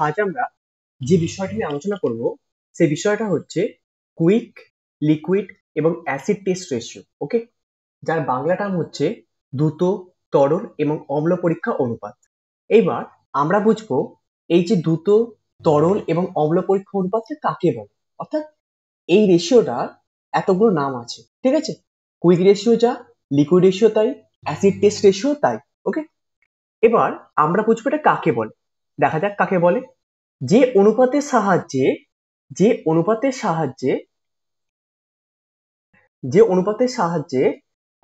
আজ আমরা যে বিষয়টি নিয়ে আলোচনা করব সেই বিষয়টা হচ্ছে কুইক, লিকুইড এবং অ্যাসিড টেস্ট রেশিও। ওকে, যার বাংলা নাম হচ্ছে দ্রুত, তরল এবং অম্ল পরীক্ষা অনুপাত। এইবার আমরা বুঝবো এই যে দ্রুত, তরল এবং অম্ল পরীক্ষা অনুপাতটা কাকে বলে, অর্থাৎ এই রেশিওটা এতগুলো নাম আছে, ঠিক আছে? কুইক রেশিও যা, লিকুইড রেশিও তাই, অ্যাসিড টেস্ট রেশিও তাই। ওকে, এবার আমরা বুঝবো এটা কাকে বলে। দেখা যাক কাকে বলে। যে অনুপাতের সাহায্যে যে অনুপাতের সাহায্যে যে অনুপাতের সাহায্যে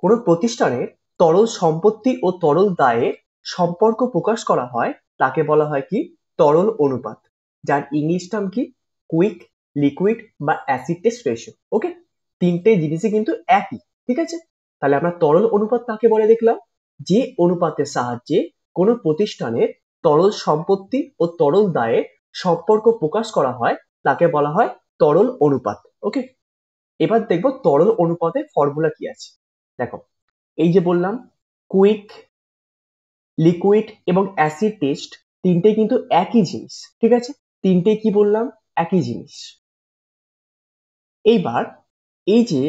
কোনো প্রতিষ্ঠানের তরল সম্পত্তি ও তরল দায়ের সম্পর্ক প্রকাশ করা হয় তাকে বলা হয় কি তরল অনুপাত, যার ইংলিশ টার্ম কি কুইক, লিকুইড বা অ্যাসিড টেস্ট রেশিও। ওকে, তিনটে জিনিসই কিন্তু একই, ঠিক আছে? তাহলে আমরা তরল অনুপাত কাকে বলে দেখলাম, যে অনুপাতের সাহায্যে কোনো প্রতিষ্ঠানের তরল সম্পত্তি ও তরল দায়ের সম্পর্ক প্রকাশ করা হয় তাকে বলা হয় তরল অনুপাত। ওকে, এবার দেখবো তরল অনুপাতের ফর্মুলা কি আছে। দেখো, এই যে বললাম কুইক, লিকুইড এবং অ্যাসিড টেস্ট তিনটেই কিন্তু একই জিনিস, ঠিক আছে? তিনটেই কি বললাম, একই জিনিস। এইবার এই যে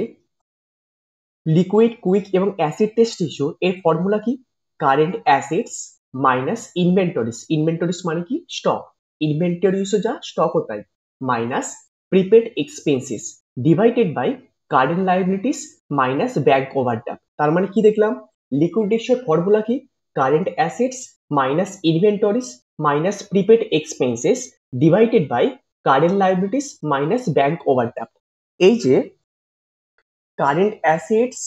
লিকুইড, কুইক এবং অ্যাসিড টেস্ট রেশিও এর ফর্মুলা কি, current assets minus inventories. Inventories মানে কি স্টক, ইনভেন্টরিজও যা স্টকও তাই, minus prepaid expenses divided by current liabilities minus bank overdraft. তার মানে কি দেখলাম, লিকুইড রেশিওর ফর্মুলা কি, current assets minus inventories minus prepaid expenses divided by current liabilities minus bank overdraft. এই যে current assets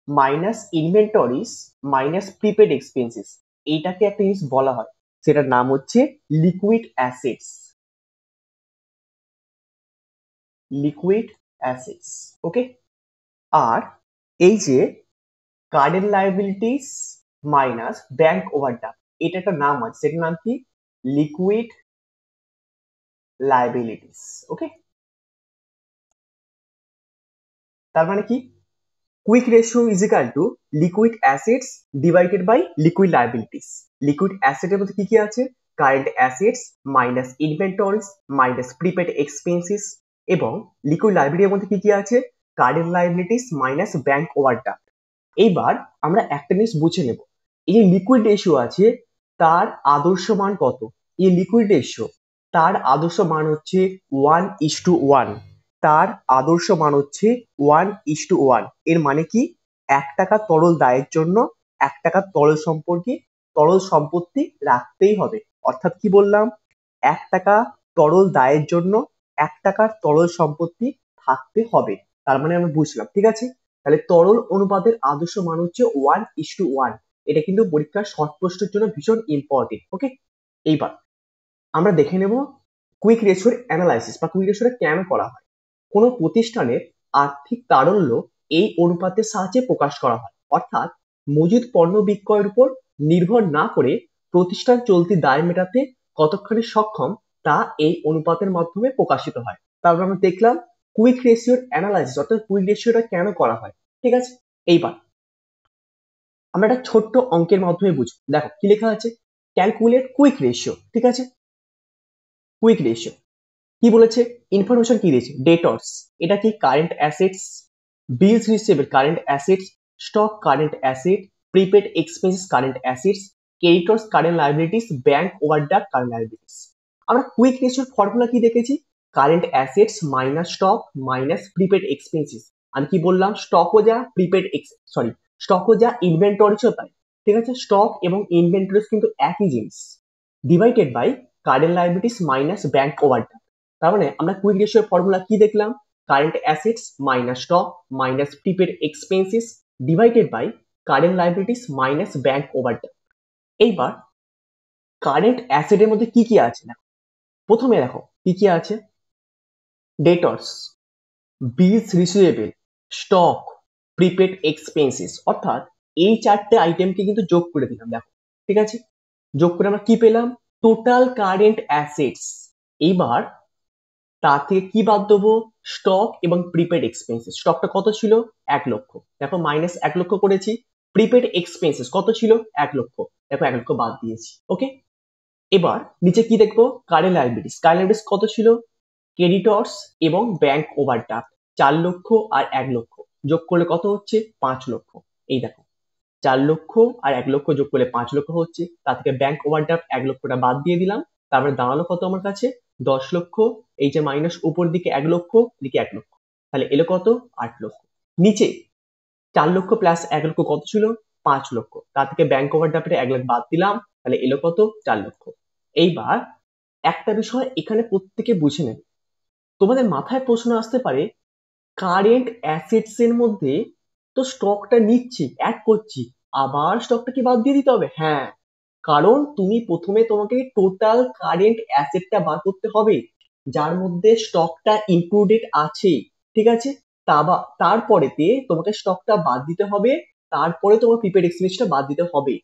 minus inventories minus prepaid expenses, এইটাকে একটা জিনিস বলা হয়, সেটার নাম হচ্ছে লিকুইড অ্যাসেটস। লিকুইড অ্যাসেটস, ওকে। আর এই যে current liabilities minus bank overdraft, এটা একটা নাম আছে, সেটার নাম কি লিকুইড লায়াবিলিটিস। ওকে, তার মানে কি quick ratio is equal to liquid assets divided by liquid liabilities. Liquid অ্যাসেটের মধ্যে কি কি আছে, current assets minus inventories minus prepaid expenses, এবং লিকুইড লায়াবিলিটির মধ্যে কি কি আছে, current liabilities minus bank overdraft. এইবার আমরা একটা জিনিস বুঝে নেব, এই যে লিকুইড রেশিও আছে তার আদর্শ মান কত। এই লিকুইড রেশিও তার আদর্শ মান হচ্ছে 1:1, তার আদর্শ মান হচ্ছে 1:1। এর মানে কি 1 টাকা তরল দায়ের জন্য 1 টাকা তরল সম্পত্তি রাখতেই হবে। অর্থাৎ কি বললাম, 1 টাকা তরল দায়ের জন্য 1 টাকার তরল সম্পত্তি থাকতে হবে। তার মানে আমরা বুঝলাম, ঠিক আছে? তাহলে তরল অনুপাতের আদর্শ মান হচ্ছে 1:1। এটা কিন্তু পরীক্ষার শর্ট প্রশ্নের জন্য ভীষণ ইম্পর্টেন্ট। ওকে, এইবার আমরা দেখে নেব কুইক রেশিওর অ্যানালাইসিস বা কুইক রেশিওটা কেন করা হয়। কোনো প্রতিষ্ঠানের আর্থিক তারল্য এই অনুপাতের সাহায্যে প্রকাশ করা হয়, অর্থাৎ মজুদ পণ্য বিক্রয়ের উপর নির্ভর না করে প্রতিষ্ঠান চলতি দায় মেটাতে কতখানি সক্ষম তা এই অনুপাতের মাধ্যমে প্রকাশিত হয়। তারপর আমরা দেখলাম কুইক রেশিওর অ্যানালাইসিস, অর্থাৎ কুইক রেশিওটা কেন করা হয়। ঠিক আছে, এইবার আমরা একটা ছোট্ট অঙ্কের মাধ্যমে বুঝবো। দেখো কি লেখা আছে, ক্যালকুলেট কুইক রেশিও। ঠিক আছে, কুইক রেশিও কি বলেছে, ইনফরমেশন কি দিয়েছে, ডেটর্স এটা কি current assets, bills received current assets, stock current asset, prepaid expenses current assets, creditors current liabilities, bank overdraft current liabilities. আমরা কুইক রেশিওর ফর্মুলা কি দেখেছি, current assets minus stock minus prepaid expenses. আমি কি বললাম, স্টকও যা স্টকও যা ইনভেন্টরিজও তাই। ঠিক আছে, স্টক এবং ইনভেন্টরিজ কিন্তু একই জিনিস, divided by current liabilities minus bank overdraft. তার মানে আমরা কুইক রেশিওর ফর্মুলা কি দেখলাম, current assets minus stock minus prepaid expenses divided by current liabilities minus bank overdraft. এইবার কারেন্ট অ্যাসেটের মধ্যে কি কি আছে না, প্রথমে দেখো কি কি আছে, ডেটর্স, বিলস রিসিভেবল, স্টক, প্রিপেড এক্সপেন্সেস। অর্থাৎ এই চারটে আইটেমকে কিন্তু যোগ করে দিলাম। দেখো ঠিক আছে, যোগ করে আমরা কি পেলাম, টোটাল কারেন্ট অ্যাসেটস। এইবার তার থেকে কি বাদ দেবো, স্টক এবং প্রিপেড এক্সপেন্সেস। স্টকটা কত ছিল, 1 লক্ষ, দেখো মাইনাস 1 লক্ষ করেছি। প্রিপেড এক্সপেন্সেস কত ছিল, 1 লক্ষ, দেখো 1 লক্ষ বাদ দিয়েছি। ওকে, এবার নিচে কি দেখবো, কারেন্ট লায়াবিলিটিস। কারেন্ট লায়াবিলিটিস কত ছিল, ক্রেডিটর্স এবং ব্যাংক ওভারড্রাফট 4 লক্ষ আর 1 লক্ষ যোগ করলে কত হচ্ছে, 5 লক্ষ। এই দেখো 4 লক্ষ আর 1 লক্ষ যোগ করলে 5 লক্ষ হচ্ছে, তার থেকে ব্যাংক ওভারড্রাফট 1 লক্ষটা বাদ দিয়ে দিলাম, তারপরে দাঁড়ালো কত আমার কাছে, 10 লক্ষ। এই যে মাইনাস উপর দিকে 1 লক্ষ, দিকে 1 লক্ষ, তাহলে এলো কত, 8 লক্ষ। নিচে 4 লক্ষ প্লাস 1 লক্ষ কত ছিল, 5 লক্ষ, তার থেকে ব্যাংক ওভারড্রাফটে 1 লাখ বাদ দিলাম, তাহলে এলো কত, 4 লক্ষ। এইবার একটা বিষয় এখানে প্রত্যেকে বুঝে নেবে, তোমাদের মাথায় প্রশ্ন আসতে পারে, কারেন্ট অ্যাসেটস এর মধ্যে তো স্টকটা নিচ্ছি, অ্যাড করছি, আবার স্টকটা কি বাদ দিয়ে দিতে হবে? হ্যাঁ, কারণ তুমি প্রথমে তোমাকে টোটাল কারেন্ট অ্যাসেটটা বার করতে হবে, যার মধ্যে স্টকটা ইনক্লুডেড আছে, ঠিক আছে? তারপরেতে তোমাকে স্টকটা বাদ দিতে হবে, তারপরে তোমার প্রিপেড এক্সপেন্সটা বাদ দিতে হবে।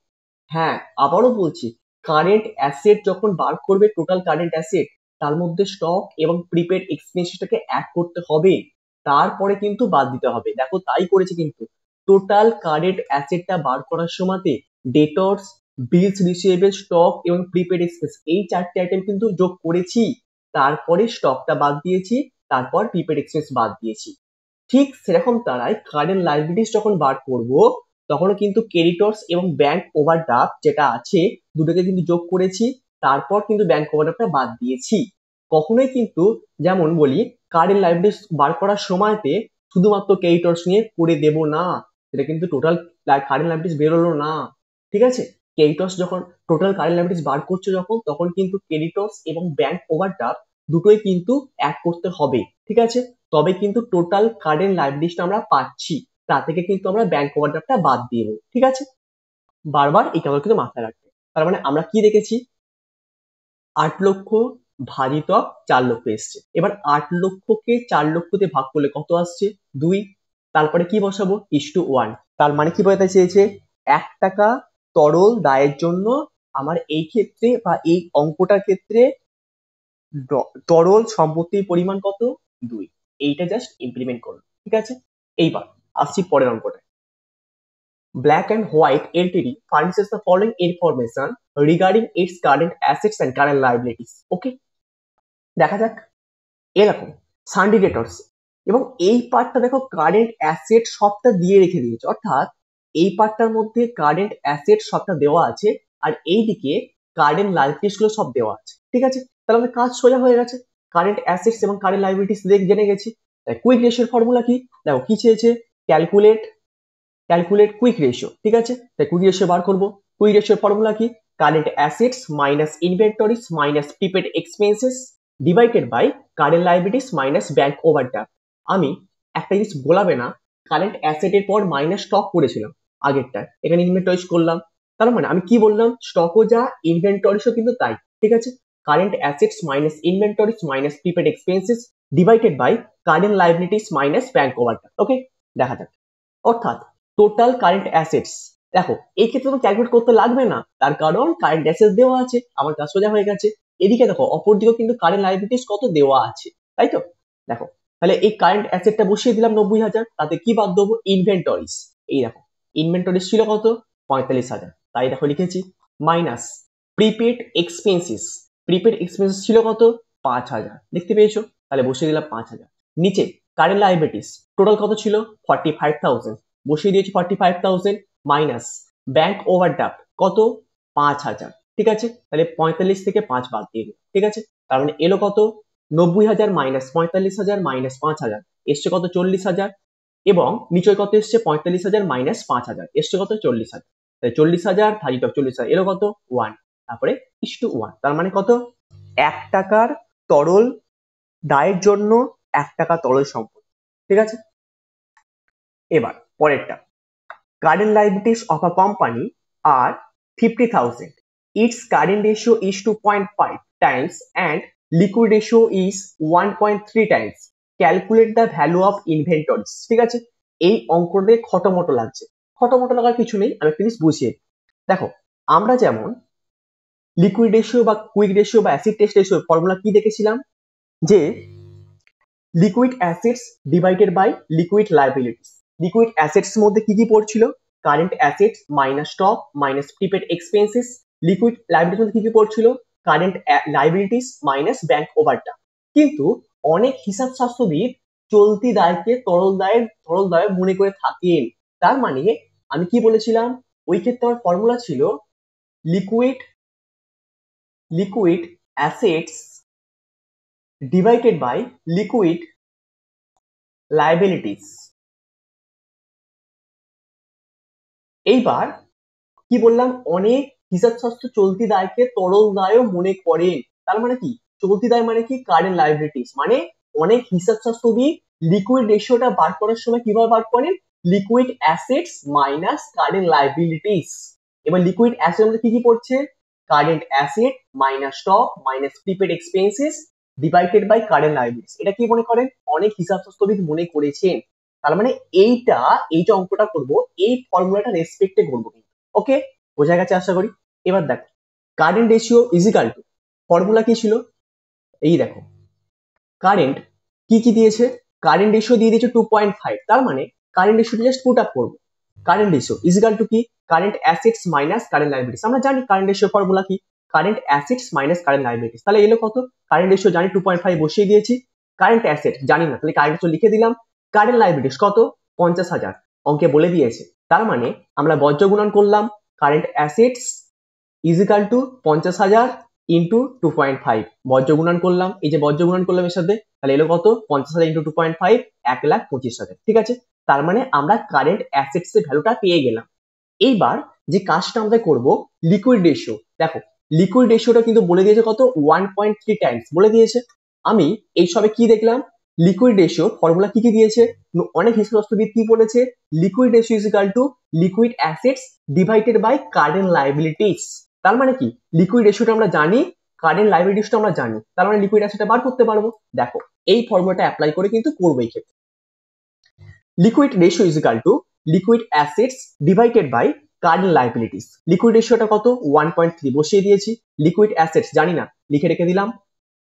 হ্যাঁ, আবারও বলছি, কারেন্ট অ্যাসেট যখন বার করবে, টোটাল কারেন্ট অ্যাসেট, তার মধ্যে স্টক এবং প্রিপেড এক্সপেন্সটাকে অ্যাড করতে হবে, তারপরে কিন্তু বাদ দিতে হবে। দেখো তাই করেছে কিন্তু, টোটাল কারেন্ট অ্যাসেটটা বার করার সময়তে ডেটর্স, বিলস রিসিভেবল, স্টক এবং প্রিপেড এক্সপেন্স এই 4টে আইটেম কিন্তু যোগ করেছি, তারপরে স্টকটা বাদ দিয়েছি, তারপর প্রিপেড এক্সপেন্স বাদ দিয়েছি। ঠিক সেরকম তারাই কারেন্ট লায়াবিলিটিস যখন বার করব, তখনও কিন্তু ক্রেডিটর্স এবং ব্যাংক ওভারড্রাফট যেটা আছে, দুটোকে কিন্তু যোগ করেছি, তারপর কিন্তু ব্যাংক ওভারড্রাফটটা বাদ দিয়েছি। কখনোই কিন্তু যেমন বলি, কারেন্ট লায়াবিলিটিস বার করার সময়তে শুধুমাত্র ক্রেডিটর্স নিয়ে করে দেব না, সেটা কিন্তু টোটাল কারেন্ট লায়াবিলিটিস বেরোলো না, ঠিক আছে? ক্রেডিটর্স যখন টোটাল কারেন্ট লায়াবিলিটিস বার করছো যখন, তখন কিন্তু ক্রেডিটর্স এবং ব্যাংক ওভারড্রাফট দুটোই কিন্তু অ্যাড করতে হবে, ঠিক আছে? তবে কিন্তু টোটাল কারেন্ট লায়াবিলিটিসটা আমরা পাচ্ছি, তা থেকে কিন্তু আমরা ব্যাংক ওভারড্রাফটটা বাদ দিয়ে দেবো, ঠিক আছে? বারবার এই কথা কিন্তু মাথায় রাখবে। তার মানে আমরা কি দেখেছি, 8 লক্ষ ভাজিতক 4 লক্ষ এসছে। এবার 8 লক্ষকে 4 লক্ষতে ভাগ করলে কত আসছে, 2। তারপরে কি বসাবো, ইসটু 1। তার মানে কি বোঝাতে চেয়েছে, 1 টাকা তরল দায়ের জন্য আমার এই ক্ষেত্রে বা এই অঙ্কটার ক্ষেত্রে তরল সম্পত্তির পরিমাণ কত, 2। এইটা জাস্ট ইমপ্লিমেন্ট করো, ঠিক আছে? এইবার আসছি পরের অঙ্কটা। Black and White Ltd furnishes the following information regarding its current assets and current liabilities. Okay, দেখা যাক। এরকম সানডি ডেটর্স, এবং এই পার্টটা দেখো কারেন্ট অ্যাসেট সবটা দিয়ে রেখে দিয়েছে, অর্থাৎ এই পার্টটার মধ্যে কারেন্ট অ্যাসেট সবটা দেওয়া আছে, আর এইদিকে কারেন্ট লাইবিলিটিস গুলো সব দেওয়া আছে, ঠিক আছে? তাহলে আমাদের কাজ সোজা হয়ে গেছে, কারেন্ট অ্যাসেটস এবং কারেন্ট লাইবিলিটিস জেনে গেছি। কুইক রেশিওর ফর্মুলা কি, দেখো কি চেয়েছে, ক্যালকুলেট কুইক রেশিও, ঠিক আছে? তাই কুইক রেশিও বার করবো। কুইক রেশিওর ফর্মুলা কি, current assets minus inventories minus prepaid expenses divided by current liabilities minus bank overdraft. আমি একটা জিনিস বলাবে না, কারেন্ট অ্যাসেটের পর মাইনাস স্টক করেছিলাম আগেরটা, এখানে ইনভেন্টরিজ করলাম, তার মানে আমি কি বললাম, স্টকও যা ইনভেন্টরিজও কিন্তু তাই, ঠিক আছে? Current assets minus inventories minus prepaid expenses divided by current liabilities minus bank overdraft. Okay, দেখা যাক। অর্থাৎ টোটাল কারেন্ট অ্যাসেটস, দেখো এই ক্ষেত্রে তো ক্যালকুলেট করতে লাগবে না, তার কারণ কারেন্ট অ্যাসেটস দেওয়া আছে, আমার কাজ সোজা হয়ে গেছে। এদিকে দেখো অপর দিকেও কিন্তু কারেন্ট লায়াবিলিটিস কত দেওয়া আছে, তাই তো? দেখো তাহলে এই কারেন্ট অ্যাসেটটা বসিয়ে দিলাম 90,000, তাতে কি বাদ দেবো, ইনভেন্টরিজ। এই দেখো ইনভেন্টরিজ ছিল কত, 45,000, তাই দেখো লিখেছি, minus prepaid expenses, prepaid expenses ছিল কত, 5,000, দেখতে পেয়েছো? তাহলে বসিয়ে দিলাম 5,000। নিচে কারেন্ট লায়াবিলিটিস টোটাল কত ছিল, 45,000, বসিয়ে দিয়েছি 45,000, মাইনাস ব্যাংক ওভারড্রাফট কত, 5,000, ঠিক আছে? তাহলে 45 থেকে 5 বাদ দিয়ে দিই, ঠিক আছে? তার মানে এলো কত, 90,000 মাইনাস 45,000 মাইনাস 5,000, এসছে কত, 40,000। এবং নিচে কত এসছে, 45,000 মাইনাস 5,000, এসছে কত, 40,000। তাহলে 40,000 ভাজিতক 40,000 এলো কত, 1। তারপরে ইসটু 1, তার মানে কত, 1 টাকার তরল দায়ের জন্য 1 টাকা তরল সম্পত্তি, ঠিক আছে? এবার পরেরটা, current liabilities of a company are 50,000. Its current ratio is 2.5 times and liquid ratio is 1.3 times. Calculate the value of inventories. ঠিক আছে? এই অঙ্কটা খটোমটো লাগছে, খটোমটো লাগার কিছু নেই, আমি একটা জিনিস বুঝিয়ে দিই। দেখো আমরা যেমন লিকুইড রেশিও বা কুইক রেশিও বা অ্যাসিড টেস্ট রেশিও ফর্মুলা কি দেখেছিলাম, যে liquid assets divided by liquid liabilities. Liquid assets মধ্যে কি কি পড়ছিল, current assets minus stock minus prepaid expenses. Liquid liabilities মধ্যে কি কি পড়ছিল, current liabilities minus bank overdraft. কিন্তু অনেক হিসাব শাস্ত্রবিদ চলতি দায়কে তরল দায় মনে করে থাকেন। তার মানে আমি কি বলেছিলাম, ওই ক্ষেত্রে আমার ফর্মুলা ছিল liquid assets divided by liquid liabilities. এইবার কি বললাম, অনেক হিসাবশাস্ত্র চলতি দায়কে তরল দায়ও মনে করেন। তার মানে কি, চলতি দায় মানে কি, কারেন্ট লাইবিলিটিস। মানে অনেক হিসাবশাস্ত্রবিদ লিকুইড রেশিওটা বার করার সময় কিভাবে বার করেন, liquid assets minus current liabilities. এবার লিকুইড অ্যাসেট মধ্যে কি কি পড়ছে, current asset minus stock minus prepaid expenses divided by current liabilities. এটা কি মনে করেন, অনেক হিসাবশাস্ত্রবিদ মনে করেছেন। তার মানে এইটা অঙ্কটা করব, এই ফর্মুলাটা রেসপেক্টে করবো। ওকে, বোঝা গেছে আশা করি। এবার দেখো, current ratio is equal to, formula কি ছিল, এই দেখো, কারেন্ট কি কি দিয়েছে, কারেন্ট রেশিও দিয়ে দিয়েছে 2.5। তার মানে কারেন্ট রেশিওটা জাস্ট পুট আপ করবো। কারেন্ট রেশিও ইজিক্যাল টু কি, current assets minus current liabilities. আমরা জানি কারেন্ট রেশিও ফর্মুলা কি, current assets minus current liabilities. তাহলে এলো কত, কারেন্ট রেশিও জানি 2.5 বসিয়ে দিয়েছি, কারেন্ট অ্যাসেট জানি না, তাহলে কারেন্ট রেশিও লিখে দিলাম, কারেন্ট লাইবিলিটিস কত 50,000 অঙ্কে বলে দিয়েছে। তার মানে আমরা বজ্র গুণন করলাম, current assets is equal to 50,000 into 2.5, বজ্র গুণন করলাম, এই যে বজ্র গুণন করলাম এর সাথে, তাহলে এলো কত 50,000 ইন্টু 2.5, 1,25,000। ঠিক আছে, তার মানে আমরা কারেন্ট অ্যাসেটস এর ভ্যালুটা পেয়ে গেলাম। এইবার যে কাজটা আমরা করব, লিকুইড রেশিও, দেখো লিকুইড রেশিওটা কিন্তু বলে দিয়েছে কত, 1.3 টাইমস বলে দিয়েছে। আমি এই সবে কি দেখলাম, লিকুইড রেশিও ফর্মুলা কি কি দিয়েছে, অনেক হিসাবশাস্ত্রবিদ কি বলেছে, liquid ratio is equal to liquid assets divided by current liabilities. তার মানে কি, লিকুইড রেশিওটা আমরা জানি, কারেন্ট লাইবিলিটিসটা আমরা জানি, তার মানে লিকুইড অ্যাসেটটা বার করতে পারবো। দেখো এই ফর্মুলাটা অ্যাপ্লাই করে কিন্তু করবো এই ক্ষেত্রে। Liquid ratio is equal to liquid assets divided by current liabilities. Liquid রেশিওটা কত 1.3 বসিয়ে দিয়েছি, লিকুইড অ্যাসেটস জানি না, লিখে রেখে দিলাম,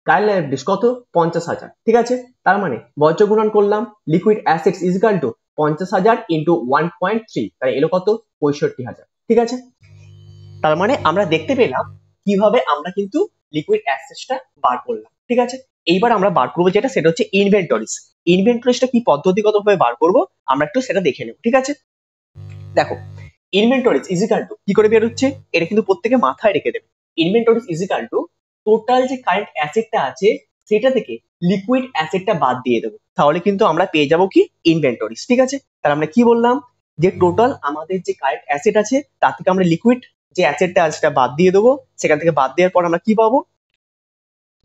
কারেন্ট লাইবিলিটিস কত 50,000। ঠিক আছে, তার মানে বজ্র গুণন করলাম, liquid assets is equal two 50,000 into 1.3, তাই এলো কত 65,000। ঠিক আছে, তার মানে আমরা দেখতে পেলাম কিভাবে আমরা কিন্তু লিকুইড অ্যাসেটসটা বার করলাম। ঠিক আছে, এইবার আমরা বার করবো যেটা, সেটা হচ্ছে ইনভেন্টরিজ। ইনভেন্টরিজটা কি পদ্ধতিগতভাবে বার করবো আমরা একটু সেটা দেখে নেব। ঠিক আছে, দেখো ইনভেন্টরিজ ইজ ইকুয়াল টু কি করে বের হচ্ছে, এটা কিন্তু প্রত্যেকে মাথায় রেখে দেবে। Inventories is equal two total যে কারেন্ট অ্যাসেটটা আছে সেটা থেকে লিকুইড অ্যাসেটটা বাদ দিয়ে দেবো, তাহলে কিন্তু আমরা পেয়ে যাবো কি, ইনভেন্টরিজ। ঠিক আছে, তাহলে আমরা কি বললাম, যে টোটাল আমাদের যে কারেন্ট অ্যাসেট আছে তার থেকে আমরা লিকুইড যে অ্যাসেটটা আছে সেটা বাদ দিয়ে দেবো, সেখান থেকে বাদ দেওয়ার পর আমরা কি পাবো,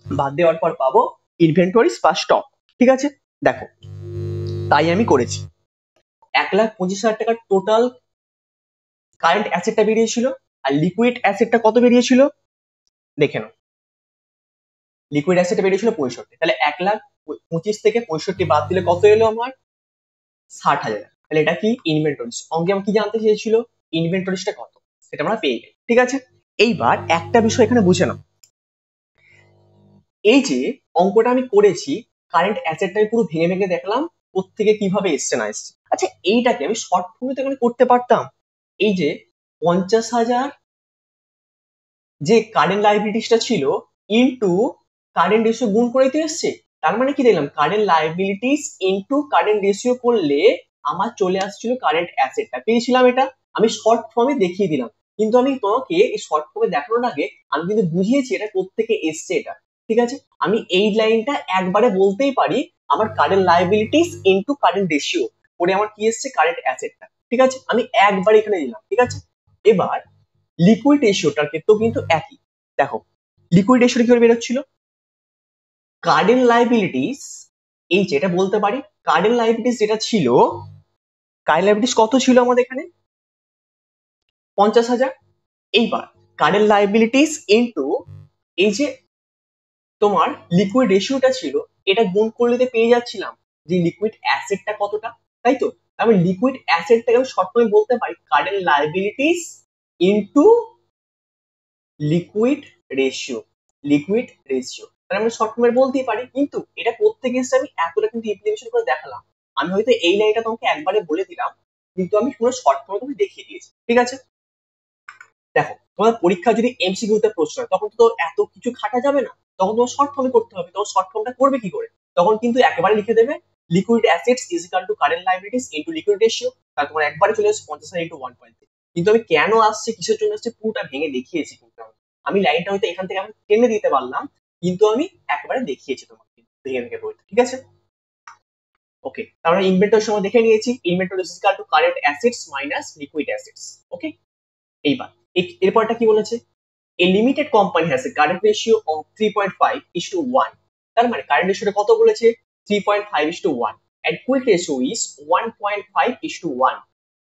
বাদ দেওয়ার পর পাবো ইনভেন্টরিজ বা স্টক। ঠিক আছে, দেখো তাই আমি করেছি। 1,25,000 টাকার টোটাল কারেন্ট অ্যাসেটটা বেরিয়েছিল, আর লিকুইড অ্যাসেটটা কত বেরিয়েছিল দেখে নাও, লিকুইড অ্যাসেটটা বেরিয়েছিল 65। তাহলে 1,25,000 থেকে 65 বাদ দিলে কত এলো আমার, 60,000। তাহলে এটা কি, ইনভেন্টরিজ। অঙ্কে আমি কি জানতে চেয়েছিল, ইনভেন্টরিজটা কত, সেটা আমরা পেয়ে গেলাম। ঠিক আছে, এইবার একটা বিষয় এখানে বুঝে নাও, এই যে অঙ্কটা আমি করেছি, কারেন্ট অ্যাসেটটা পুরো ভেঙে ভেঙে দেখলাম কোত্থেকে কিভাবে এসছে না এসছে। আচ্ছা এইটাকে আমি শর্ট ফর্মে তো এখানে করতে পারতাম, এই যে 50,000 যে কারেন্ট লাইবিলিটিসটা ছিল ইনটু কারেন্ট রেশিও গুণ করেই তো এসছে। তার মানে কি দেখলাম, current liabilities into current ratio করলে আমার চলে আসছিল কারেন্ট অ্যাসেটটা, পেয়েছিলাম। এটা আমি শর্ট ফর্মে দেখিয়ে দিলাম, কিন্তু আমি তোমাকে এই শর্ট ফর্মে দেখানোর আগে আমি কিন্তু বুঝিয়েছি এটা কোত্থেকে এসছে এটা। ঠিক আছে, আমি এই লাইনটা একবারে বলতেই পারি, আমার current liabilities into current ratio করে আমার কি এসছে, কারেন্ট অ্যাসেটটা। ঠিক আছে, আমি একবার এখানে দিলাম। ঠিক আছে, এবার লিকুইড রেশিওটার ক্ষেত্রেও কিন্তু একই। দেখো লিকুইড রেশিওটা কি করে বেরোচ্ছিল, কারেন্ট লাইবিলিটিস, এই যেটা বলতে পারি কারেন্ট লাইবিলিটিস যেটা ছিল, কারেন্ট লাইবিলিটিস কত ছিল আমাদের এখানে 50,000। এইবার কারেন্ট লাইবিলিটিস ইনটু এই যে তোমার লিকুইড রেশিওটা ছিল, এটা গুণ করলে পেয়ে যাচ্ছিলাম যে লিকুইড অ্যাসেটটা কতটা, তাই তো। আমি লিকুইড অ্যাসেটটাকে আমি শর্ট ফর্মে বলতে পারি current liabilities into liquid ratio, liquid ratio. তাহলে আমরা শর্ট ফর্মে বলতেই পারি, কিন্তু এটা করতে গেছে আমি এতটা কিন্তু ইমপ্লিমেন্টেশন করে দেখালাম। আমি হয়তো এই লাইনটা তোমাকে একবারে বলে দিলাম, কিন্তু আমি পুরো শর্ট ফর্মে তোমাকে দেখিয়ে দিয়েছি। ঠিক আছে, দেখো তোমার পরীক্ষা যদি এমসিকিউ তে প্রশ্ন হয় তখন তো এত কিছু খাটা যাবে না, তখন তোমার শর্ট ফর্মে করতে হবে। তখন শর্ট ফর্মটা করবে কি করে? তখন কিন্তু একেবারে লিখে দেবে liquid assets is equal to current liabilities into liquid ratio, তার তোমার একবারে চলে আসছে 50 ইনটু 1.3। কিন্তু আমি কেন আসছে কিসের জন্য আসছে পুরোটা ভেঙে দেখিয়েছি, কিন্তু আমি লাইনটা হয়তো এখান থেকে আমি টেনে দিতে পারলাম, কিন্তু আমি একেবারে দেখিয়েছি তোমাকে ভেঙে ভেঙে বইতে, ঠিক আছে? ওকে, তাহলে ইনভেন্টরির সময় দেখে নিয়েছি inventory is equal to current assets minus liquid assets. Okay, এইবার এরপরটা কি বলেছে? A limited company has a current ratio of 3.5:1, তার মানে কারেন্ট রেশিওটা কত বলেছে? 3.5:1, and quick ratio is 1.5:1.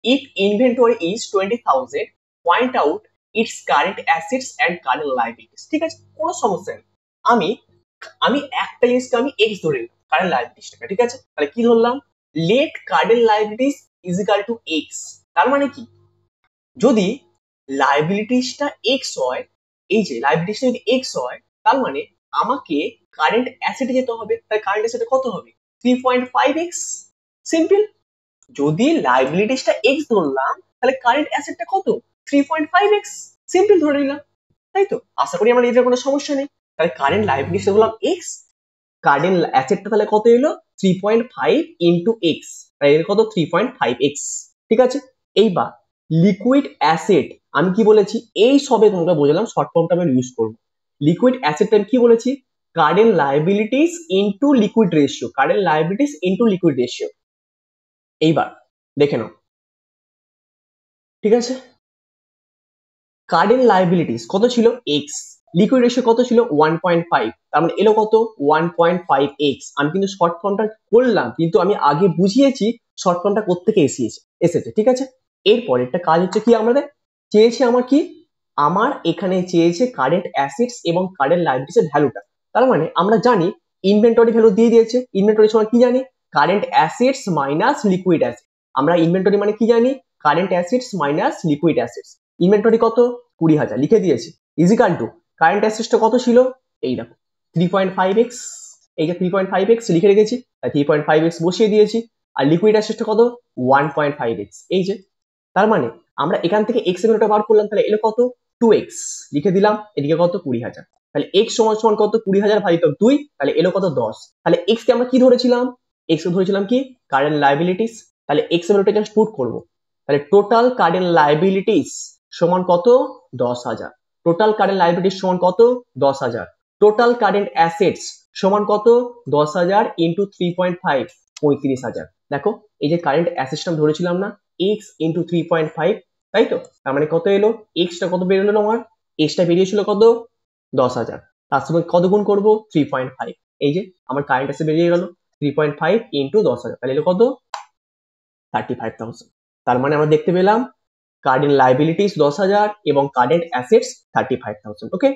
If inventory is 20,000, point out its current assets and current liabilities. ঠিক আছে, কোনো সমস্যা নেই। আমি আমি একটা জিনিসকে আমি x ধরে নিলাম, কারেন্ট লাইবিলিটিসটাকে, ঠিক আছে? তাহলে কি ধরলাম? Let current liabilities is equal to x। তার মানে কি, যদি লাইবিলিটিসটা x হয়, এই যে লাইবিলিটিসটা যদি x হয়, তার মানে আমাকে কারেন্ট অ্যাসেটে যেতে হবে। তাই কারেন্ট অ্যাসেটে কত হবে? 3.5x। সিম্পল। যদি লাইবিলিটিসটা x ধরলাম, তাহলে কারেন্ট অ্যাসেটটা কত? 3.5x। সিম্পল ধরে নিলাম, তাই তো? আশা করি আমার এটার কোনো সমস্যা নেই। তাহলে কারেন্ট লাইবিলিটিস ধরলাম x, কারেন্ট অ্যাসেটটা তাহলে কত এলো? 3.5 ইন্টু এক্স, তাই এর কত? 3.5x। ঠিক আছে, এইবার লিকুইড অ্যাসেট আমি কি বলেছি? এই সবে তোমাকে বোঝালাম, শর্ট ফর্মটা আমি ইউজ করবো। লিকুইড অ্যাসেট আমি কি বলেছি? Current liabilities into liquid ratio, current liabilities into liquid ratio. এইবার দেখে নাও, ঠিক আছে? কারেন্ট লাইবিলিটিস কত ছিল? x, লিকুইড রেশিও কত ছিল? 1.5, তার মানে এলো কত? 1.5x। আমি কিন্তু শর্ট ফর্মটা করলাম, কিন্তু আমি আগে বুঝিয়েছি শর্ট ফর্মটা কোত্থেকে এসেছে, ঠিক আছে? এরপর একটা কাজ হচ্ছে কি, আমাদের চেয়েছে আমার কি, আমার এখানে চেয়েছে কারেন্ট অ্যাসেটস এবং কারেন্ট লাইবিলিটিস এর ভ্যালুটা। তার মানে আমরা জানি ইনভেন্টরি ভ্যালু দিয়ে দিয়েছে। ইনভেন্টরি সময় কি জানি? Current assets minus liquid asset. আমরা ইনভেন্টরি মানে কি জানি? Current assets minus liquid assets. Inventory কত? 20,000 লিখে দিয়েছি, ইজিক্যাল টু কারেন্ট অ্যাসেটসটা কত ছিল? এই দেখো 3.5x, এই যে 3.5x লিখে রেখেছি, 3.5x বসিয়ে দিয়েছি। আর লিকুইড অ্যাসেটসটা কত? 1.5x, এই যে। তার মানে আমরা এখান থেকে x এর ভ্যালুটা বার করলাম, তাহলে এলো কত? 2x লিখে দিলাম, এদিকে কত? 20,000। তাহলে x সমান সমান কত? 20,000 ভাজিত 2, তাহলে এলো কত? 10। তাহলে x কে আমরা কি ধরেছিলাম? x কে ধরেছিলাম কি? Current liabilities. তাহলে x এর ভ্যালুটা জাস্ট পুট করব, তাহলে টোটাল কারেন্ট লাইবিলিটিস সমান কত? 10,000। টোটাল কারেন্ট লাইবিলিটিস সমান কত? 10,000। টোটাল কারেন্ট অ্যাসেটস সমান কত? 10,000 ইন্টু 3.5, 35,000। দেখো এই যে কারেন্ট অ্যাসেটসটা ধরেছিলাম না, x ইন্টু 3.5, তাই তো? তার মানে কত এলো? x টা কত বেরোলো আমার? x টা বেরিয়েছিল কত? 10,000। তার সঙ্গে কত গুণ করবো? 3.5। এই যে আমার কারেন্ট অ্যাসেট বেরিয়ে গেল 3.5 ইন্টু 10,000, তাহলে এলো কত? 35,000। তার মানে আমরা দেখতে পেলাম কারেন্ট লাইবিলিটিস 10,000 এবং কারেন্ট অ্যাসেটস 35,000। ওকে,